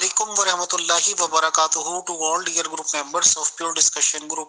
Assalamualaikum warahmatullahi wabarakatuh to all dear group members of Pure Discussion Group.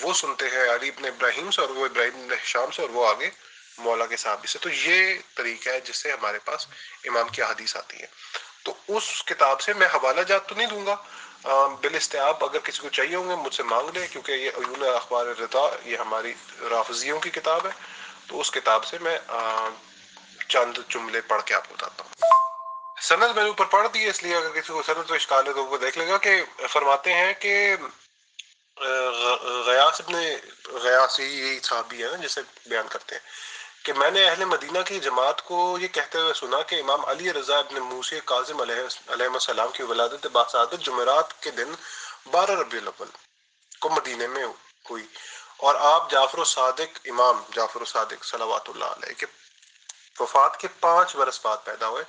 وہ سنتے ہیں علی ابن ابراہیم سے اور وہ ابراہیم ابن ہشام سے اور وہ آگے مولا کے صحابی سے. تو یہ طریقہ ہے جس سے ہمارے پاس امام کی احادیث آتی ہے. تو اس کتاب سے میں حوالہ جات تو نہیں دوں گا بالاستعاب، اگر کسی کو چاہیے ہوں گے مجھ سے مانگ لے، کیونکہ یہ عیون اخبار رضا یہ ہماری رافضیوں کی کتاب ہے. تو اس کتاب سے میں چند جملے پڑھ کے آپ کو بتاتا ہوں. سند میں نے اوپر پڑھ دی ہے، اس لیے اگر کسی کو سند تو اشکال ہے تو وہ دیکھ لے گا کہ فرماتے ہیں کہ غیاث ابن غیاث یہی صحابی ہے نا جسے بیان کرتے ہیں کہ میں نے اہل مدینہ کی جماعت کو یہ کہتے ہوئے سنا کہ امام علی رضا ابن موسی کاظم علیہ السلام کی ولادت باسعادت جمعرات کے دن 12 ربیع الاول کو مدینے میں ہوئی، اور آپ جعفر الصادق امام جعفر الصادق صلوات اللہ علیہ کے وفات کے 5 برس بعد پیدا ہوئے.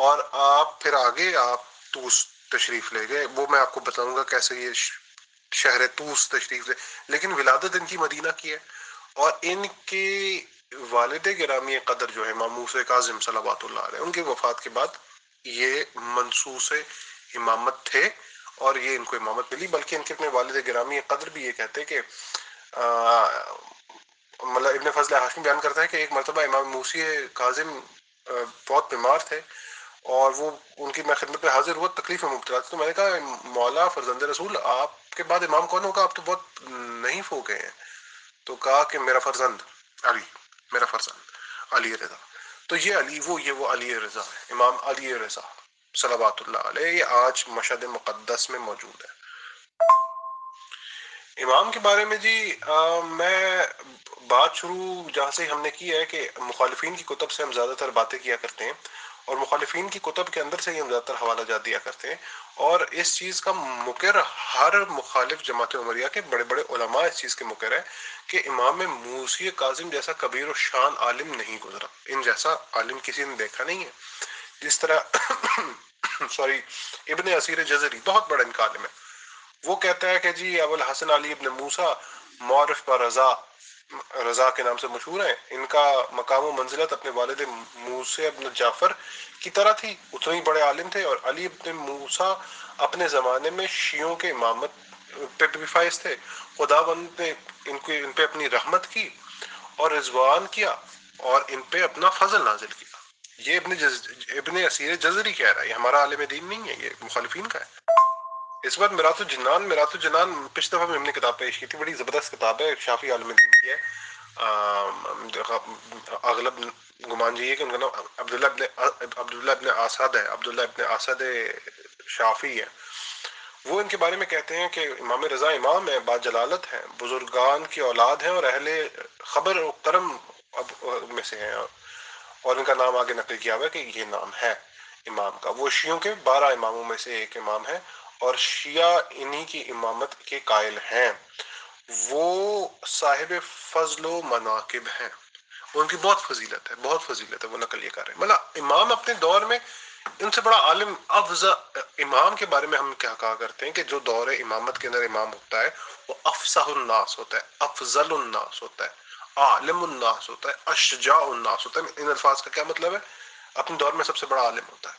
اور آپ پھر آگے آپ توس تشریف لے گئے، وہ میں آپ کو بتاؤں گا کیسے یہ شہر توس تشریف لے، لیکن ولادت ان کی مدینہ کی ہے. اور ان کے والد گرامی قدر جو ہے امام موسی کاظم صلوات اللہ علیہ، ان کی وفات کے بعد یہ منصوص امامت تھے اور یہ ان کو امامت ملی. بلکہ ان کے اپنے والد گرامی قدر بھی یہ کہتے کہ مطلب ابن فضل ہاشمی بیان کرتا ہے کہ ایک مرتبہ امام موسی کاظم بہت بیمار تھے اور وہ ان کی میں خدمت میں حاضر ہوا، تکلیف میں مبتلا تھا. تو میں نے کہا مولا فرزند رسول آپ کے بعد امام کون ہوگا، آپ تو بہت نہیں ہو گئے ہیں. تو کہا کہ میرا فرزند علی، میرا فرزند علی رضا. تو یہ علی وہ علی رضا ہے، امام علی رضا صلوات اللہ علیہ، یہ آج مشہد مقدس میں موجود ہے. امام کے بارے میں جی میں بات شروع جہاں سے ہم نے کی ہے کہ مخالفین کی کتب سے ہم زیادہ تر باتیں کیا کرتے ہیں اور مخالفین کی کتب کے اندر سے ہی ہم زیادہ تر حوالہ جات دیا کرتے ہیں. اور اس چیز کا مقر ہر مخالف جماعت عمریہ کے بڑے بڑے علماء اس چیز کے مقر ہے کہ امام موسی کاظم جیسا کبیر و شان عالم نہیں گزرا، ان جیسا عالم کسی نے دیکھا نہیں ہے. جس طرح سوری ابن اسیر جزری بہت بڑا ان کا عالم ہے، وہ کہتا ہے کہ جی ابو الحسن علی ابن موسیٰ معرف پر رضا کے نام سے مشہور ہیں، ان کا مقام و منزلت اپنے والد موسی ابن جعفر کی طرح تھی، اتنے ہی بڑے عالم تھے. اور علی ابن موسیٰ اپنے زمانے میں شیعوں کے امامت پہ بھی فائز تھے. خداوند نے ان پہ اپنی رحمت کی اور رضوان کیا اور ان پہ اپنا فضل نازل کیا. یہ ابن اسیر جزری کہہ رہا ہے، یہ ہمارا عالم دین نہیں ہے، یہ مخالفین کا ہے. اس بار میرات الجنان پچھلے دفعہ میں ہم نے کتاب پیش کی تھی، بڑی زبردست کتاب ہے، شافی عالم دین کی ہے. اغلب گمان یہ ہے کہ ان کا نام عبداللہ ابن اسد ہے، عبداللہ ابن اسد شافی ہے. وہ ان کے بارے میں کہتے ہیں کہ امام رضا امام ہے، با جلالت ہیں، بزرگان کی اولاد ہیں اور اہل خبر و کرم میں سے ہیں. اور ان کا نام آگے نقل کیا ہوا ہے کہ یہ نام ہے امام کا. وہ شیعوں کے 12 اماموں میں سے ایک امام ہے اور شیعہ انہی کی امامت کے قائل ہیں. وہ صاحب فضل و مناقب ہیں، ان کی بہت فضیلت ہے، وہ نقل یہ کر رہے ہیں. مطلب امام اپنے دور میں ان سے بڑا عالم امام کے بارے میں ہم کیا کہا کرتے ہیں کہ جو دور امامت کے اندر امام ہوتا ہے وہ افصح الناس ہوتا ہے، افضل الناس ہوتا ہے، عالم الناس ہوتا ہے، اشجاع الناس ہوتا ہے. ان الفاظ کا کیا مطلب ہے؟ اپنے دور میں سب سے بڑا عالم ہوتا ہے،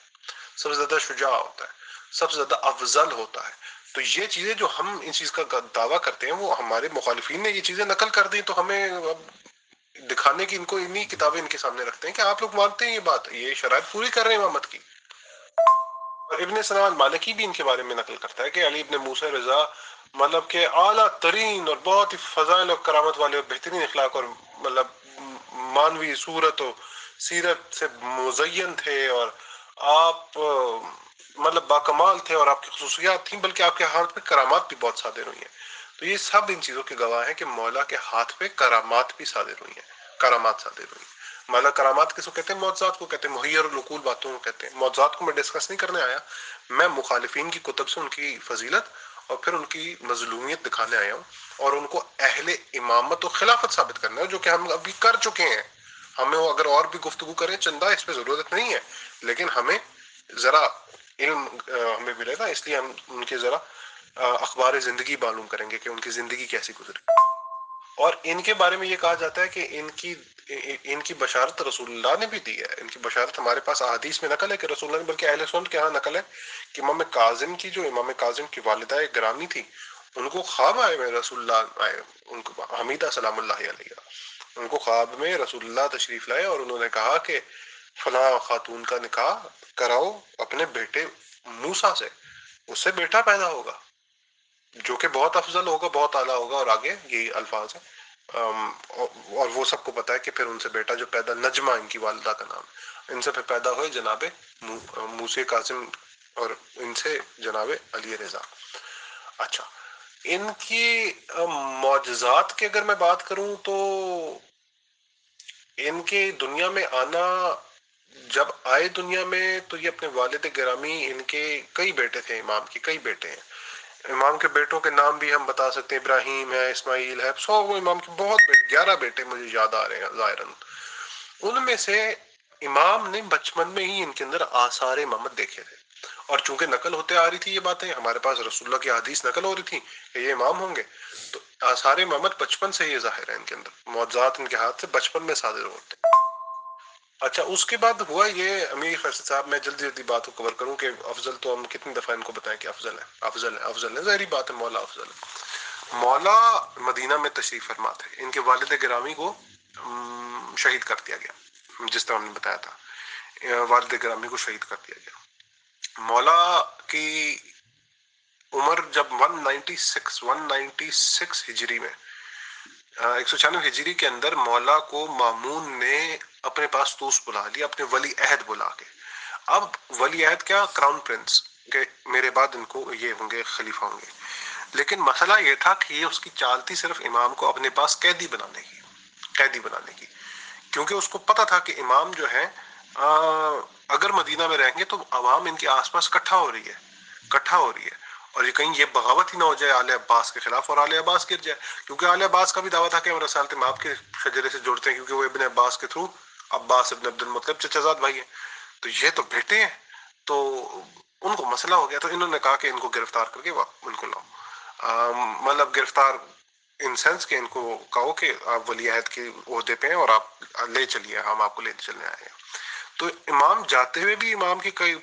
سب سے زیادہ شجاع ہوتا ہے، سب سے زیادہ افضل ہوتا ہے. تو یہ چیزیں جو ہم ان چیز کا دعویٰ کرتے ہیں وہ ہمارے مخالفین نے یہ چیزیں نقل کر دی، تو ہمیں دکھانے کی ان کو انہی کتابیں ان کے سامنے رکھتے ہیں کہ آپ لوگ مانتے ہیں یہ بات، یہ شرائط پوری کر رہے ہیں امامت کی. اور ابن سنان مالکی بھی ان کے بارے میں نقل کرتا ہے کہ علی ابن موسی رضا مطلب کہ اعلیٰ ترین اور بہت ہی فضائل اور کرامت والے اور بہترین اخلاق اور مطلب مانوی صورت و سیرت سے مزین تھے، اور آپ مطلب باکمال تھے اور آپ کی خصوصیات تھیں، بلکہ آپ کے ہاتھ پہ کرامات بھی بہت صادر ہوئی ہیں. تو یہ سب ان چیزوں کے گواہ ہیں کہ مولا کے ہاتھ پہ کرامات بھی صادر ہوئی ہیں، کرامات صادر ہوئی ہیں. مولا کرامات کس کو کہتے ہیں؟ معجزات کو کہتے ہیں، محیر العقول باتوں کو کہتے ہیں. معجزات کو میں ڈسکس نہیں کرنے آیا، میں مخالفین کی کتب سے ان کی فضیلت اور پھر ان کی مظلومیت دکھانے آیا ہوں اور ان کو اہل امامت و خلافت ثابت کرنا ہے، جو کہ ہم ابھی کر چکے ہیں. ہمیں اگر اور بھی گفتگو کریں چندہ اس پہ ضرورت نہیں ہے، لیکن ہمیں ذرا علم ہمیں ملے گا، اس لیے ہم ان کے ذرا اخبار زندگی معلوم کریں گے کہ ان کی زندگی کیسی گزری. اور ان کے بارے میں یہ کہا جاتا ہے کہ ان کی بشارت رسول اللہ نے بھی دی ہے. ان کی بشارت ہمارے پاس احادیث میں نقل ہے کہ رسول اللہ نے، بلکہ اہل سنت کے ہاں نقل ہے کہ امام کاظم کی والدہ گرامی تھی، ان کو خواب آئے میں رسول اللہ آئے، ان کو حمیدہ سلام اللہ علیہ، ان کو خواب میں رسول اللہ تشریف لائے اور انہوں نے کہا کہ فلاں خاتون کا نکاح کراؤ اپنے بیٹے موسیٰ سے، اس سے بیٹا پیدا ہوگا جو کہ بہت افضل ہوگا، بہت اعلیٰ ہوگا، اور آگے یہی الفاظ ہیں۔ اور وہ سب کو پتا ہے کہ پھر ان سے بیٹا جو پیدا، نجمہ ان کی والدہ کا نام، ان سے پھر پیدا ہوئے جناب موسی کاظم، اور ان سے جناب علی رضا۔ اچھا، ان کی معجزات کی اگر میں بات کروں تو ان کے دنیا میں آنا، جب آئے دنیا میں تو یہ اپنے والد گرامی، ان کے کئی بیٹے تھے، امام کے کئی بیٹے ہیں، امام کے بیٹوں کے نام بھی ہم بتا سکتے ہیں، ابراہیم ہے، اسماعیل ہے، امام کے بہت بیٹے، 11 بیٹے مجھے یاد آ رہے ہیں ظاہراً۔ ان میں سے امام نے بچپن میں ہی ان کے اندر آثار امامت دیکھے تھے، اور چونکہ نقل ہوتے آ رہی تھی یہ باتیں، ہمارے پاس رسول اللہ کی حدیث نقل ہو رہی تھی کہ یہ امام ہوں گے، تو آثار امامت بچپن سے یہ ظاہر ہے ان کے اندر، معجزات ان کے ہاتھ سے بچپن میں صادر ہوتے۔ اچھا، اس کے بعد ہوا یہ، امیر فیصل صاحب میں جلدی جلدی بات کو کور کروں کہ افضل تو ہم کتنی دفعہ ان کو بتائیں کہ افضل ہے، افضل ہے، افضل ہے، ظاہری بات ہے، مولا افضل ہے۔ مولا مدینہ میں تشریف فرما تھے، ان کے والد گرامی کو شہید کر دیا گیا، جس طرح ہم نے بتایا تھا، والد گرامی کو شہید کر دیا گیا۔ مولا کی عمر جب 196 ہجری میں، 196 ہجری کے اندر مولا کو مامون نے اپنے پاس توس بلا لیا، اپنے ولی عہد بلا کے۔ اب ولی عہد کیا؟ کراؤن پرنس، کہ میرے بعد ان کو یہ ہوں گے، خلیفہ ہوں گے۔ لیکن مسئلہ یہ تھا کہ یہ اس کی چال تھی صرف امام کو اپنے پاس قیدی بنانے کی، قیدی بنانے کی، کیونکہ اس کو پتا تھا کہ امام جو ہے اگر مدینہ میں رہیں گے تو عوام ان کے آس پاس کٹھا ہو رہی ہے، اور یہ کہیں یہ بغاوت ہی نہ ہو جائے آل عباس کے خلاف اور آل عباس گر جائے، کیونکہ آل عباس کا بھی دعویٰ تھا کہ ہم رسالت مآب کے شجرے سے جڑتے ہیں، کیونکہ وہ ابن عباس کے تھرو عباس ابن عبد المطلب چچا زاد بھائی ہیں، تو یہ تو بیٹے ہیں، تو ان کو مسئلہ ہو گیا، تو انہوں نے کہا کہ ان کو گرفتار کر کے ان کو لاؤ، مطلب گرفتار ان سینس کہ ان کو کہو کہ آپ ولی عہد کے عہدے پہ ہیں اور آپ لے چلیے، ہم آپ کو لے چلنے آئے ہیں۔ تو امام جاتے ہوئے بھی، امام کی کئی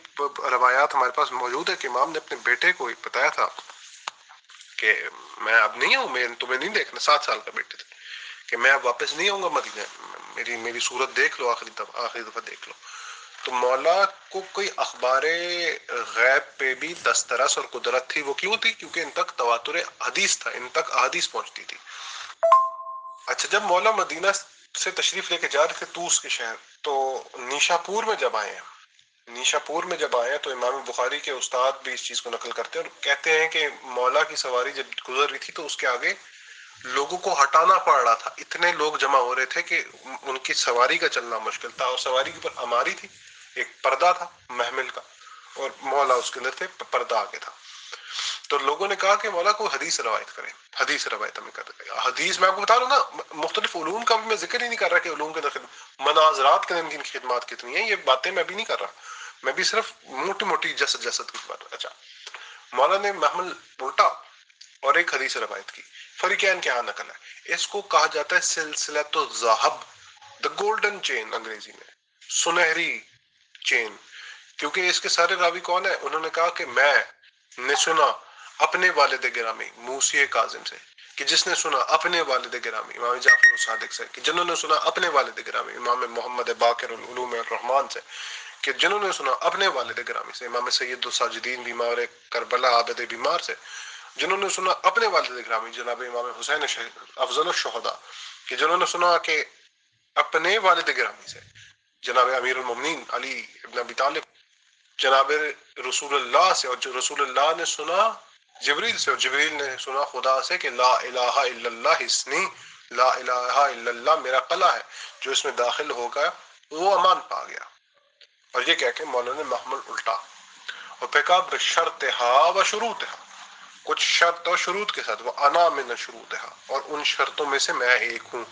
روایات ہمارے پاس موجود ہے کہ امام نے اپنے بیٹے کو بتایا تھا کہ میں اب نہیں ہوں، میں تمہیں نہیں دیکھنا، 7 سال کا بیٹے تھے، کہ میں اب واپس نہیں آؤں گا مدینہ، میری صورت دیکھ لو، آخری دفعہ دیکھ لو۔ تو مولا کو کوئی اخبار غیب پہ بھی دسترس اور قدرت تھی، وہ کیوں تھی؟ کیونکہ ان تک تواتر حدیث تھا، ان تک احادیث پہنچتی تھی۔ اچھا، جب مولا مدینہ سے تشریف لے کے جا رہے تھے طوس کے شہر، تو نیشا پور میں جب آئے ہیں، نیشا پور میں جب آئے ہیں تو امام بخاری کے استاد بھی اس چیز کو نقل کرتے ہیں اور کہتے ہیں کہ مولا کی سواری جب گزر رہی تھی تو اس کے آگے لوگوں کو ہٹانا پڑ رہا تھا، اتنے لوگ جمع ہو رہے تھے کہ ان کی سواری کا چلنا مشکل تھا، اور سواری کے اوپر اماری تھی، ایک پردہ تھا محمل کا، اور مولا اس کے اندر تھے، پردہ آگے تھا۔ تو لوگوں نے کہا کہ مولا کو حدیث روایت کریں، حدیث روایت ہمیں کر دیں۔ حدیث میں آپ کو بتا رہا ہوں نا، مختلف علوم کا بھی میں ذکر ہی نہیں کر رہا کہ علوم کے اندر مناظرات کے اندر ان کی خدمات کتنی ہیں، یہ باتیں میں بھی نہیں کر رہا، میں بھی صرف موٹی موٹی جسد کی بات۔ اچھا، مولا نے محمل الٹا اور ایک حدیث روایت کی، فریقین کے ہاں نقل ہے، اس کو کہا جاتا ہے سلسلۃ الذہب، دا گولڈن چین انگریزی میں، سنہری چین، کیونکہ اس کے سارے راوی کون ہیں؟ انہوں نے کہا کہ میں نے سنا اپنے والد گرامی موسی کاظم سے، کہ جس نے سنا اپنے والد گرامی امام جعفر الصادق سے، کہ جنہوں نے سنا اپنے والد گرامی امام محمد باقر العلوم الرحمان سے، کہ جنہوں نے سنا اپنے والد گرامی سے امام سید الساجدین بیمار کربلا عابد بیمار سے، جنہوں نے سنا اپنے والد گرامی جناب امام حسین افضل الشہداء، کہ جنہوں نے سنا کہ اپنے والد گرامی سے جناب امیر المومنین علی ابن ابی طالب، جناب رسول اللہ سے، اور جو رسول اللہ نے سنا جبریل سے، اور جبریل نے سنا خدا سے کہ لا الہ الا اللہ حسنی، لا الہ الا اللہ میرا قلعہ ہے، جو اس میں داخل ہوگا وہ امان پا گیا۔ اور یہ کہہ کے مولانا نے محمل الٹا اور پھر کہا بشرطہا و شروطہا، کچھ شرط اور شروط کے ساتھ، وہ انا من شروطہا، اور ان شرطوں میں سے میں ایک ہوں۔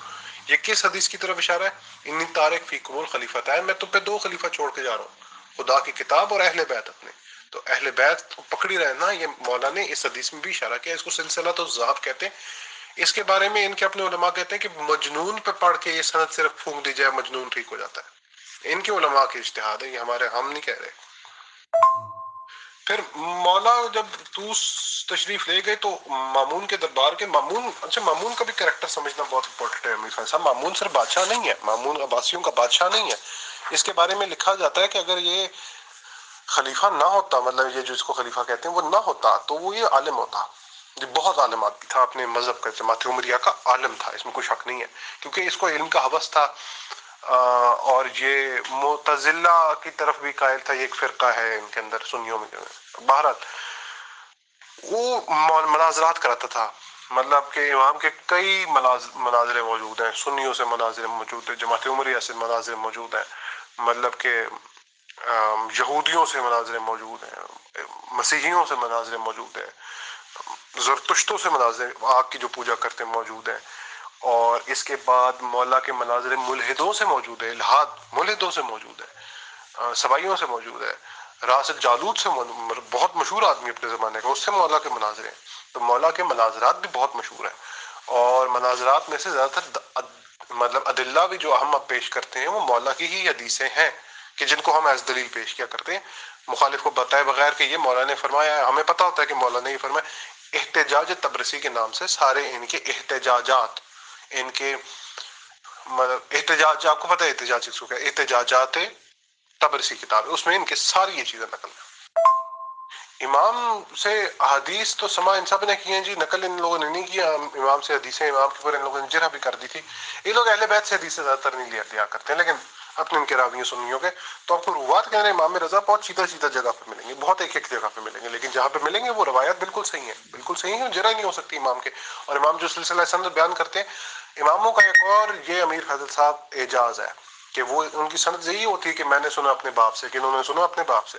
یہ کس حدیث کی طرف اشارہ ہے؟ انی تارک فیکم الخلیفتین، میں تم پہ 2 خلیفہ چھوڑ کے جا رہا ہوں، خدا کی کتاب اور اہل بیت اپنے، تو اہل بیت کو پکڑی رہنا۔ یہ مولا نے اس حدیث میں بھی اشارہ کیا، اس کو سلسلہ تو ذات کہتے ہیں۔ اس کے بارے میں ان کے اپنے علماء کہتے ہیں کہ مجنون پہ پڑھ کے یہ سند صرف پھونک دی جائے مجنون ٹھیک ہو جاتا ہے، ان کے علماء کے اجتہاد ہے، یہ ہم نہیں کہہ رہے۔ پھر مولا جب طوس تشریف لے گئے تو مامون کے دربار کے مامون کا بھی کریکٹر سمجھنا بہت امپورٹنٹ ہے امیر خان صاحب. مامون صرف بادشاہ نہیں ہے، مامون عباسیوں کا بادشاہ نہیں ہے. اس کے بارے میں لکھا جاتا ہے کہ اگر یہ خلیفہ نہ ہوتا، مطلب یہ جو اس کو خلیفہ کہتے ہیں وہ نہ ہوتا تو وہ یہ عالم ہوتا. یہ بہت عالم آدمی تھا، اپنے مذہب کا، جماعت عمریہ کا عالم تھا، اس میں کوئی شک نہیں ہے، کیونکہ اس کو علم کا ہوس تھا. اور یہ معتزلہ کی طرف بھی قائل تھا، یہ ایک فرقہ ہے ان کے اندر سنیوں میں. بہرحال وہ مناظرات کراتا تھا، مطلب کہ امام کے کئی مناظرے موجود ہیں، سنیوں سے مناظرے موجود ہیں، جماعت عمریہ سے مناظرے موجود ہیں، مطلب کہ یہودیوں سے مناظرے موجود ہیں، مسیحیوں سے مناظرے موجود ہیں، زرتشتوں سے مناظرے آگ کی جو پوجا کرتے ہیں موجود ہیں. اور اس کے بعد مولا کے مناظر ملحدوں سے موجود ہے، الحاد ملحدوں سے موجود ہے، سبائیوں سے موجود ہے، راس الجالوت سے بہت مشہور آدمی اپنے زمانے کا، اس سے مولا کے مناظرے ہیں. تو مولا کے مناظرات بھی بہت مشہور ہیں. اور مناظرات میں سے زیادہ تر مطلب ادلہ بھی جو ہم اب پیش کرتے ہیں وہ مولا کی ہی حدیثیں ہیں کہ جن کو ہم ایز دلیل پیش کیا کرتے ہیں، مخالف کو بتائے بغیر کہ یہ مولا نے فرمایا ہے. ہمیں پتہ ہوتا ہے کہ مولا نے یہ فرمایا. احتجاج تبرسی کے نام سے سارے ان کے احتجاجات، ان کے مطلب احتجاج، آپ کو پتہ ہے احتجاج کس کو کہتے ہیں؟ احتجاجات تبرسی کتاب ہے، اس میں ان کے ساری یہ چیزیں نقل ہیں. امام سے حدیث تو سما ان سب نے کی ہیں جی، نقل ان لوگوں نے نہیں کیا امام سے حدیثیں. امام کے اوپر ان لوگوں نے جرح بھی کر دی تھی. یہ لوگ اہل بیت سے حدیثیں زیادہ تر نہیں لیا کرتے ہیں، لیکن اپنے ان کے راویوں سنیوں کے. تو آپ کو روات کہہ رہے ہیں امام رضا بہت سیدھا جگہ پہ ملیں گے، بہت ایک جگہ پہ ملیں گے، لیکن جہاں پہ ملیں گے وہ روایات بالکل صحیح ہیں، بالکل صحیح ہیں، جرح نہیں ہو سکتی امام کے. اور امام جو سلسلہ سند بیان کرتے ہیں، اماموں کا ایک اور یہ امیر فضل صاحب اعجاز ہے کہ وہ ان کی سند یہی ہوتی ہے کہ میں نے سنا اپنے باپ سے، کہ انہوں نے سنا اپنے باپ سے.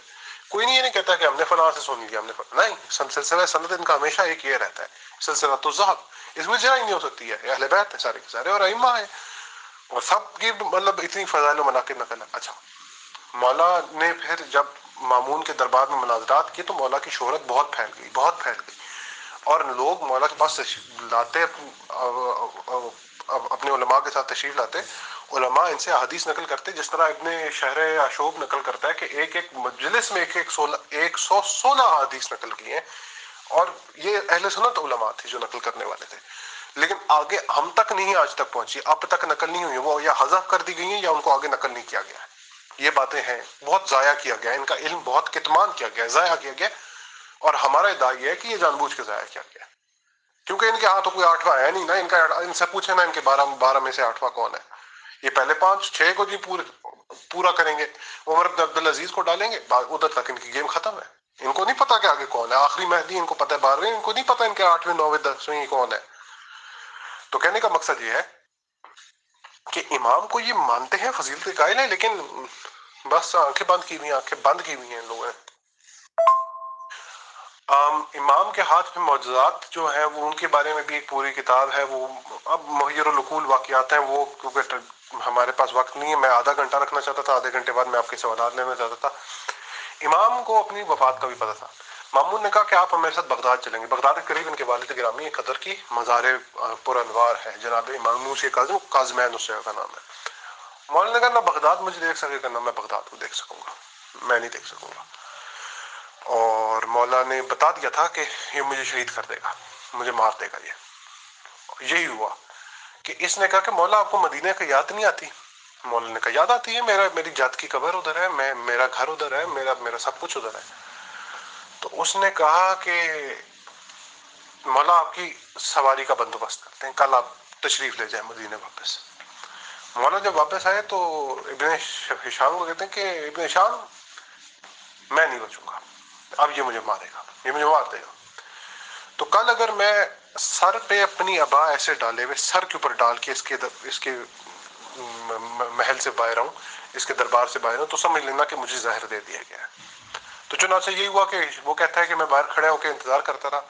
کوئی نہیں یہ نہیں کہتا کہ ہم نے فلاں سے سن لیا، ہم نے نہیں، سلسلہ سند ان کا ہمیشہ ایک یہ رہتا ہے، سلسلہ تو ذہب. اس میں جرح ہی نہیں ہو سکتی ہے، اہل بیت ہے سارے کے سارے اور ائمہ ہیں، اور سب کی مطلب اتنی فضائل و مناقب نقل ہے. اچھا، مولا نے پھر جب مامون کے دربار میں مناظرات کی تو مولا کی شہرت بہت پھیل گئی، بہت پھیل گئی، اور لوگ مولا کے پاس لاتے، اپنے علماء کے ساتھ تشریف لاتے. علماء ان سے احادیث نقل کرتے، جس طرح ابن شہر اشوب نقل کرتا ہے کہ ایک مجلس میں 116 احادیث نقل کی ہیں. اور یہ اہل سنت علماء تھے جو نقل کرنے والے تھے، لیکن آگے ہم تک نہیں آج تک پہنچی، اب تک نقل نہیں ہوئی، وہ یا حذف کر دی گئی ہیں یا ان کو آگے نقل نہیں کیا گیا ہے. یہ باتیں ہیں، بہت ضائع کیا گیا، ان کا علم بہت کتمان کیا گیا، ضائع کیا گیا. اور ہمارا ادعا یہ ہے کہ یہ جان بوجھ کے ضائع کیا گیا، کیونکہ ان کے ہاں تو کوئی آٹھواں ہے نہیں نا. ان سے پوچھے نا ان کے 12 میں سے آٹھواں کون ہے. یہ پہلے 5-6 کو جی پورا کریں گے، عمر بن عبدالعزیز کو ڈالیں گے، ادھر تک ان کی گیم ختم ہے. ان کو نہیں پتا کہ آگے کون ہے آخری مہدی، ان کو پتا ہے 12ویں، ان کو نہیں پتا ان کے 8ویں 9ویں 10ویں کون ہے. تو کہنے کا مقصد یہ ہے کہ امام کو یہ مانتے ہیں، فضیلت قائل ہیں، لیکن بس آنکھیں بند کی ہوئی ہیں، آنکھیں بند کی ہوئی ہیں ان لوگوں نے. امام کے ہاتھ میں معجزات جو ہیں وہ ان کے بارے میں بھی ایک پوری کتاب ہے. وہ اب محیر العقول واقعات ہیں، وہ کیونکہ ہمارے پاس وقت نہیں ہے. میں آدھا گھنٹہ رکھنا چاہتا تھا، آدھے گھنٹے بعد میں آپ کے سوالات لینا چاہتا تھا. امام کو اپنی وفات کا بھی پتہ تھا. مامون نے کہا کہ آپ ہمارے ساتھ بغداد چلیں گے. بغداد کے قریب ان کے والد گرامی قدر کی مزار پر انوار ہے، جناب امام موسی کاظم قازمین اس جگہ کا نام ہے. مولانا نے کہا نہ بغداد مجھے دیکھ سکے گا، نہ میں بغداد کو دیکھ سکوں گا، میں نہیں دیکھ سکوں گا. اور مولا نے بتا دیا تھا کہ یہ مجھے شہید کر دے گا، مجھے مار دے گا. یہی ہوا کہ اس نے کہا کہ مولا آپ کو مدینہ کی یاد نہیں آتی؟ مولا نے کہا یاد آتی ہے، میری جد کی قبر ادھر ہے، میرا گھر ادھر ہے، میرا سب کچھ ادھر ہے. تو اس نے کہا کہ مولا آپ کی سواری کا بندوبست کرتے ہیں، کل آپ تشریف لے جائیں مدینہ واپس. مولا جب واپس آئے تو ابن ہشام کو کہتے ہیں کہ ابن ہشام میں نہیں بچوں گا، اب یہ مجھے مارے گا، یہ مجھے مار دے گا. تو کل اگر میں سر پہ اپنی ابا ایسے ڈالے ہوئے سر کے اوپر ڈال کے اس کے محل سے باہر آؤں، اس کے دربار سے باہر آؤں، تو سمجھ لینا کہ مجھے زہر دے دیا گیا ہے. تو چنانچہ یہی ہوا کہ وہ کہتا ہے کہ میں باہر کھڑے ہو کے انتظار کرتا رہا.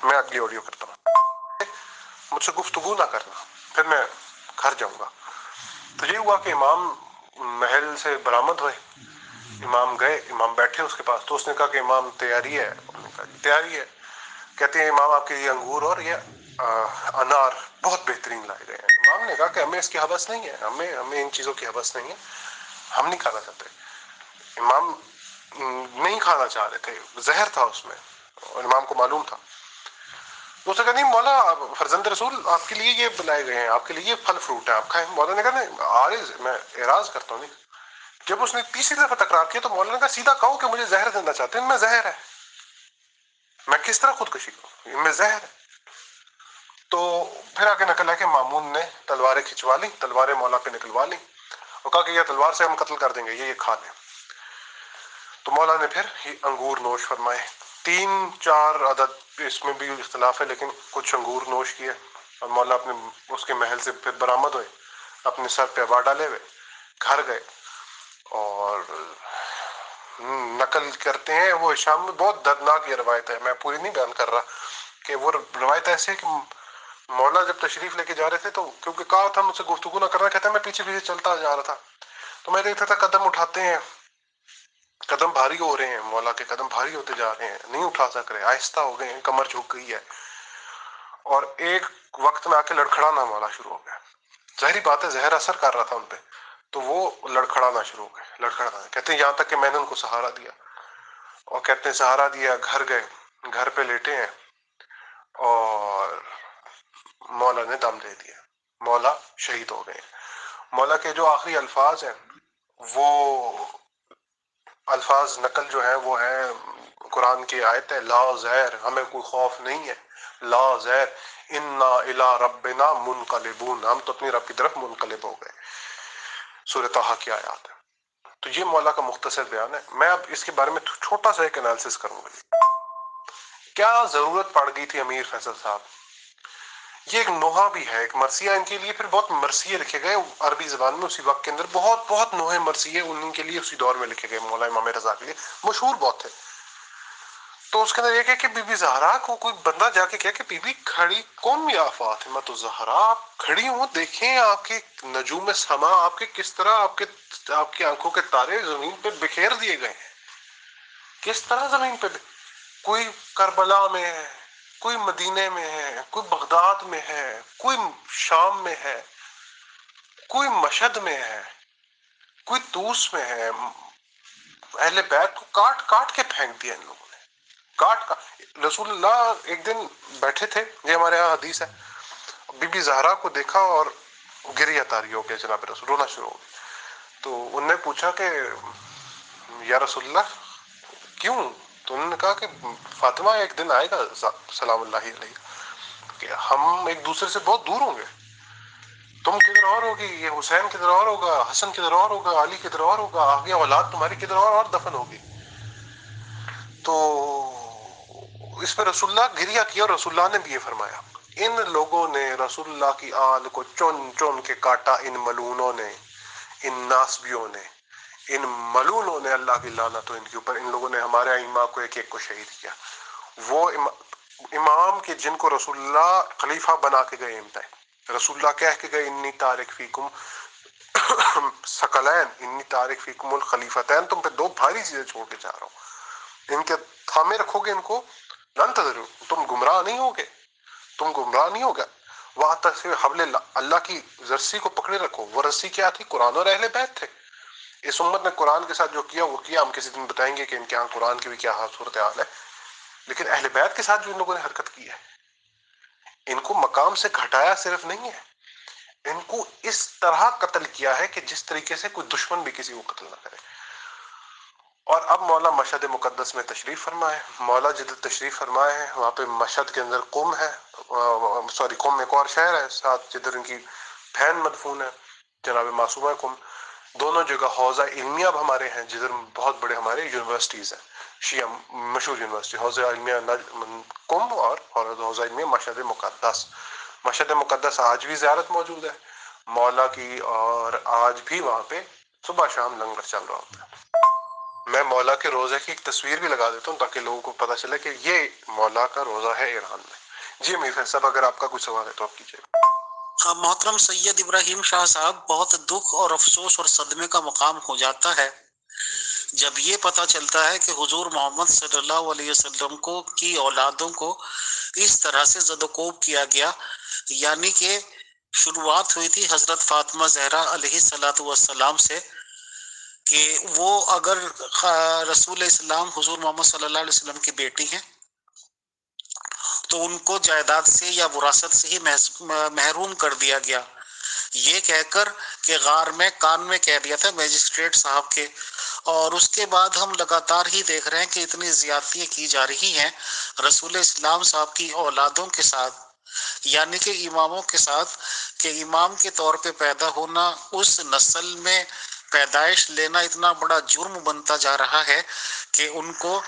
میں اگلی آڈیو کرتا ہوں. مجھ سے گفتگو نہ کرنا، پھر میں گھر جاؤں گا. تو یہ ہوا کہ امام محل سے برآمد ہوئے، امام گئے، امام بیٹھے اس کے پاس. تو اس نے کہا کہ امام تیاری ہے؟ انہوں نے کہا جی تیاری ہے. کہتے ہیں امام آپ کے یہ انگور اور یہ انار بہت بہترین لائے گئے ہیں. امام نے کہا کہ ہمیں اس کی حوث نہیں ہے، ہمیں ان چیزوں کی حوث نہیں ہے، ہم نہیں کھانا چاہتے. امام نہیں کھانا چاہ رہے تھے، زہر تھا اس میں اور امام کو معلوم تھا. تو اسے کہا نہیں مولا فرزند رسول آپ کے لیے یہ بلائے گئے ہیں، آپ کے لیے یہ پھل فروٹ ہے، آپ کھائیں. مولا نے کہا نہیں عارض میں اعراض کرتا ہوں. نہیں. جب اس نے تیسری دفعہ تکرار کیا تو مولا نے کہا سیدھا کہو کہ مجھے زہر دینا چاہتے ہیں، ان میں زہر ہے، میں کس طرح خودکشی کروں، ان میں زہر ہے. تو پھر آگے نکل ہے کہ مامون نے تلواریں کھنچوا لی، تلواریں مولا پہ نکلوا لی اور کہا کہ یہ تلوار سے ہم قتل کر دیں گے، یہ کھا لیں. تو مولا نے پھر یہ انگور نوش فرمائے، 3-4 عدد اس میں بھی اختلاف ہے لیکن کچھ انگور نوش کیے اور مولا اپنے اس کے محل سے پھر برآمد ہوئے، اپنے سر پہ عبا ڈالے ہوئے گھر گئے. اور نقل کرتے ہیں وہ شام میں بہت دردناک یہ روایت ہے، میں پوری نہیں بیان کر رہا، کہ وہ روایت ایسے ہے کہ مولا جب تشریف لے کے جا رہے تھے تو کیونکہ کہا تھا مجھ سے گفتگو نہ کرنا، کہتا ہے میں پیچھے پیچھے چلتا جا رہا تھا تو میں دیکھتا تھا قدم اٹھاتے ہیں، قدم بھاری ہو رہے ہیں، مولا کے قدم بھاری ہوتے جا رہے ہیں، نہیں اٹھا سک رہے، آہستہ ہو گئے ہیں، کمر جھک گئی ہے. اور ایک وقت میں آ کے لڑکھڑانا مولا شروع ہو گیا. ظاہری بات ہے زہر اثر کر رہا تھا ان پہ، تو وہ لڑکھڑانا شروع ہو گئے، لڑکھڑانا. کہتے ہیں یہاں تک کہ میں نے ان کو سہارا دیا اور کہتے ہیں سہارا دیا، گھر گئے، گھر پہ لیٹے ہیں اور مولا نے دم دے دیا، مولا شہید ہو گئے. مولا کے جو آخری الفاظ ہیں وہ الفاظ نقل جو ہے وہ ہے قرآن کی آیت ہے لا زیر، ہمیں کوئی خوف نہیں ہے، لا زیر انا الی ربنا منقلبون، ہم تو اپنی رب کی طرف منقلب ہو گئے. سورہ طٰہٰ کی آیات ہے. تو یہ مولا کا مختصر بیان ہے. میں اب اس کے بارے میں چھوٹا سا ایک انالیسس کروں گا. کیا ضرورت پڑ گئی تھی امیر فیصل صاحب؟ یہ ایک نوحہ بھی ہے، ایک مرثیہ ان کے لیے، پھر بہت مرثیے لکھے گئے عربی زبان میں اسی وقت کے اندر، بہت بہت نوحے مرثیے ان کے لیے اسی دور میں لکھے گئے مولا امام رضا کے لیے، مشہور بہت تھے. تو اس کے اندر یہ کہ بی بی زہرا کو کوئی بندہ جا کے کہا کہ بی بی کھڑی کون بھی آفات ہے، میں تو زہرا آپ کھڑی ہوں، دیکھیں آپ کے نجوم سما آپ کے کس طرح آپ کی آنکھوں کے تارے زمین پہ بکھیر دیے گئے ہیں، کس طرح زمین پہ کوئی کربلا میں ہے، کوئی مدینے میں ہے، کوئی بغداد میں ہے، کوئی شام میں ہے، کوئی مشہد میں ہے، کوئی طوس میں ہے. اہل بیت کو کاٹ کاٹ کے پھینک دیا ان لوگوں نے، کاٹ. رسول اللہ ایک دن بیٹھے تھے، یہ ہمارے یہاں حدیث ہے، بی بی زہرا کو دیکھا اور گریہ طاری ہو گیا، جناب رسول رونا شروع ہو گیا. تو انہوں نے پوچھا کہ یا رسول اللہ کیوں؟ تو انہوں نے کہا کہ فاطمہ ایک دن آئے گا سلام اللہ علیہ کہ ہم ایک دوسرے سے بہت دور ہوں گے، تم کدھر اور ہوگی، یہ حسین کدھر اور ہوگا، حسن کدھر اور ہوگا، علی کدھر اور ہوگا، آگے اولاد تمہاری کدھر اور دفن ہوگی. تو اس پہ رسول اللہ گریہ کیا اور رسول اللہ نے بھی یہ فرمایا ان لوگوں نے رسول اللہ کی آل کو چن چن کے کاٹا، ان ملونوں نے، ان ناسبیوں نے، ان ملونوں نے، اللہ کی لعنت ہو ان کے اوپر، ان لوگوں نے ہمارے ائمہ کو ایک ایک کو شہید کیا. وہ امام کے جن کو رسول اللہ خلیفہ بنا کے گئے، رسول اللہ کہہ کے گئے انی تارک فیکم ثقلین، انی تارک فیکم الخلیفتین، تم پہ دو بھاری چیزیں چھوڑ کے جا رہا ہوں، ان کے تھامے رکھو گے، ان کو لن تضروا، تم گمراہ نہیں ہوگے، تم گمراہ نہیں ہوگا. واعتصموا حبل اللہ کی رسی کو پکڑے رکھو. وہ رسی کیا تھی؟ قرآن اور اہل بیت تھے. اس امت نے قرآن کے ساتھ جو کیا وہ کیا، ہم کسی دن بتائیں گے کہ ان کے یہاں قرآن کی بھی کیا صورتحال ہے، لیکن اہل بیت کے ساتھ جو ان لوگوں نے حرکت کی ہے، ان کو مقام سے گھٹایا صرف نہیں ہے، ان کو اس طرح قتل کیا ہے کہ جس طریقے سے کوئی دشمن بھی کسی کو قتل نہ کرے. اور اب مولا مشہد مقدس میں تشریف فرمائے، مولا جدھر تشریف فرمائے ہیں وہاں پہ مشہد کے اندر قم ہے، قم ایک اور شہر ہے ساتھ جدھر ان کی بہن مدفون ہے جناب معصومہ قم. دونوں جگہ حوضہ علمیہ اب ہمارے ہیں جدھر بہت بڑے ہمارے یونیورسٹیز ہیں، شیعہ مشہور یونیورسٹی حوضہ علمیہ قم اور حوضہ علمیہ مشہد مقدس. مشہد مقدس آج بھی زیارت موجود ہے مولا کی، اور آج بھی وہاں پہ صبح شام لنگر چل رہا ہوتا ہے. میں مولا کے روزے کی ایک تصویر بھی لگا دیتا ہوں تاکہ لوگوں کو پتہ چلے کہ یہ مولا کا روزہ ہے ایران میں. جی امیر فیصل صاحب اگر آپ کا کوئی سوال ہے تو آپ کیجیے. محترم سید ابراہیم شاہ صاحب، بہت دکھ اور افسوس اور صدمے کا مقام ہو جاتا ہے جب یہ پتہ چلتا ہے کہ حضور محمد صلی اللہ علیہ وسلم کو کی اولادوں کو اس طرح سے زد و کوب کیا گیا. یعنی کہ شروعات ہوئی تھی حضرت فاطمہ زہرا علیہ الصلوۃ والسلام سے، کہ وہ اگر رسول اسلام حضور محمد صلی اللہ علیہ وسلم کی بیٹی ہیں تو ان کو جائیداد سے یا وراثت سے ہی محروم کر دیا گیا، یہ کہہ کر کہ غار میں کان میں کہہ دیا تھا میجسٹریٹ صاحب کے۔ اور اس کے بعد ہم لگاتار ہی دیکھ رہے ہیں کہ اتنی زیادتیاں کی جا رہی ہیں رسول اسلام صاحب کی اولادوں کے ساتھ، یعنی کہ اماموں کے ساتھ، کہ امام کے طور پہ پیدا ہونا، اس نسل میں پیدائش لینا اتنا بڑا جرم بنتا جا رہا ہے کہ ان کو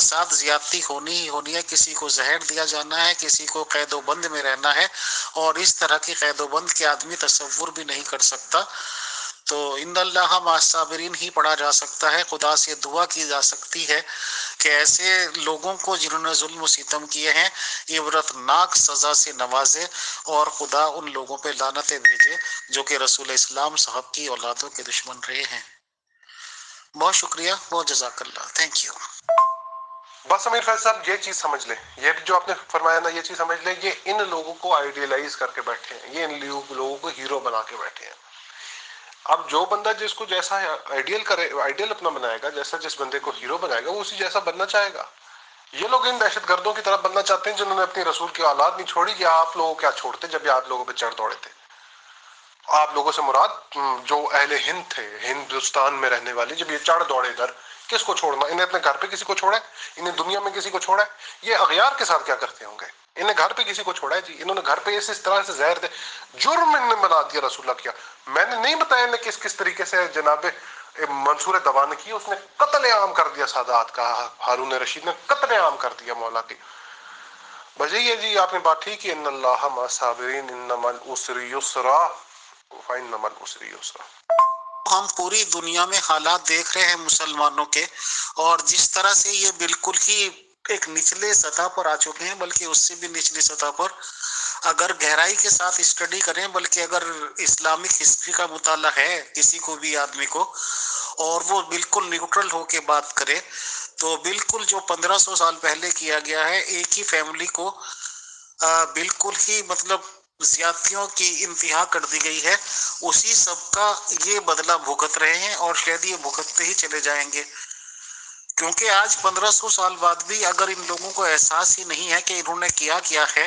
ساتھ زیادتی ہونی ہی ہونی ہے، کسی کو زہر دیا جانا ہے، کسی کو قید و بند میں رہنا ہے، اور اس طرح کی قید و بند کے آدمی تصور بھی نہیں کر سکتا۔ تو ان اللہ مع الصابرین ہی پڑھا جا سکتا ہے، خدا سے دعا کی جا سکتی ہے کہ ایسے لوگوں کو جنہوں نے ظلم و ستم کیے ہیں عبرت ناک سزا سے نوازے، اور خدا ان لوگوں پہ لعنتیں بھیجے جو کہ رسول اسلام صاحب کی اولادوں کے دشمن رہے ہیں۔ بہت شکریہ، بہت جزاک اللہ، تھینک یو۔ بس امیر فیض صاحب یہ چیز سمجھ لیں، یہ جو آپ نے فرمایا نا، یہ چیز سمجھ لیں، یہ ان لوگوں کو آئیڈیلائز کر کے بیٹھے ہیں، یہ ان لوگوں کو ہیرو بنا کے بیٹھے ہیں۔ اب جو بندہ جس کو جیسا آئیڈیل اپنا بنائے گا، جیسا جس بندے کو ہیرو بنائے گا، وہ اسی جیسا بننا چاہے گا۔ یہ لوگ ان دہشت گردوں کی طرف بننا چاہتے ہیں جنہوں نے اپنی رسول کی اولاد نہیں چھوڑی، یا آپ لوگوں کیا چھوڑتے جب یہ آپ لوگوں پہ چڑھ دوڑے تھے۔ آپ لوگوں سے مراد جو اہل ہند تھے، ہندوستان میں رہنے والے، جب یہ چڑھ دوڑے ادھر، کس کو چھوڑنا؟ انہیں اپنے گھر پہ کسی کو چھوڑا ہے؟ انہیں دنیا میں کسی کو چھوڑا ہے؟ یہ اغیار کے ساتھ کیا کرتے ہوں گے؟ انہیں گھر پہ کسی کو چھوڑا ہے جی؟ انہوں نے گھر پہ اس طرح سے زہر دے، جرم انہیں بنا دیا رسول اللہ کیا۔ میں نے نہیں بتایا انہیں کس کس طریقے سے جناب منصور دوان کی، اس نے قتل عام کر دیا سادات کا، ہارون رشید نے قتل عام کر دیا مولا کی۔ بس یہی ہے جی، آپ نے بات ٹھیک ہے، ان اللہ مع الصابرین انما العسر یسرا فانما العسر یسرا۔ ہم پوری دنیا میں حالات دیکھ رہے ہیں مسلمانوں کے، اور جس طرح سے یہ بالکل ہی ایک نچلے سطح پر آ چکے ہیں، بلکہ اس سے بھی نچلی سطح پر اگر گہرائی کے ساتھ اسٹڈی کریں، بلکہ اگر اسلامک ہسٹری کا مطالعہ ہے کسی کو بھی آدمی کو، اور وہ بالکل نیوٹرل ہو کے بات کرے، تو بالکل جو 1500 سال پہلے کیا گیا ہے، ایک ہی فیملی کو بالکل ہی مطلب زیادتیوں کی انتہا کر دی گئی ہے، اسی سب کا یہ بدلہ بھگت رہے ہیں، اور شاید یہ بھگتتے ہی چلے جائیں گے، کیونکہ آج 1500 سال بعد بھی اگر ان لوگوں کو احساس ہی نہیں ہے کہ انہوں نے کیا ہے،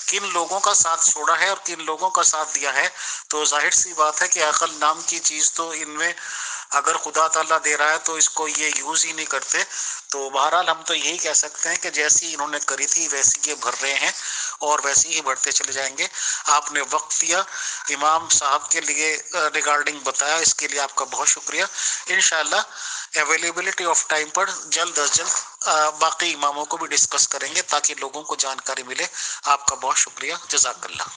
کن لوگوں کا ساتھ چھوڑا ہے اور کن لوگوں کا ساتھ دیا ہے، تو ظاہر سی بات ہے کہ عقل نام کی چیز تو ان میں اگر خدا تعالیٰ دے رہا ہے تو اس کو یہ یوز ہی نہیں کرتے۔ تو بہرحال ہم تو یہی کہہ سکتے ہیں کہ جیسی انہوں نے کری تھی ویسی یہ بھر رہے ہیں، اور ویسے ہی بڑھتے چلے جائیں گے۔ آپ نے وقت دیا امام صاحب کے لیے ریگارڈنگ بتایا، اس کے لیے آپ کا بہت شکریہ۔ انشاءاللہ اویلیبلٹی آف ٹائم پر جلد از جلد باقی اماموں کو بھی ڈسکس کریں گے تاکہ لوگوں کو جانکاری ملے۔ آپ کا بہت شکریہ، جزاک اللہ۔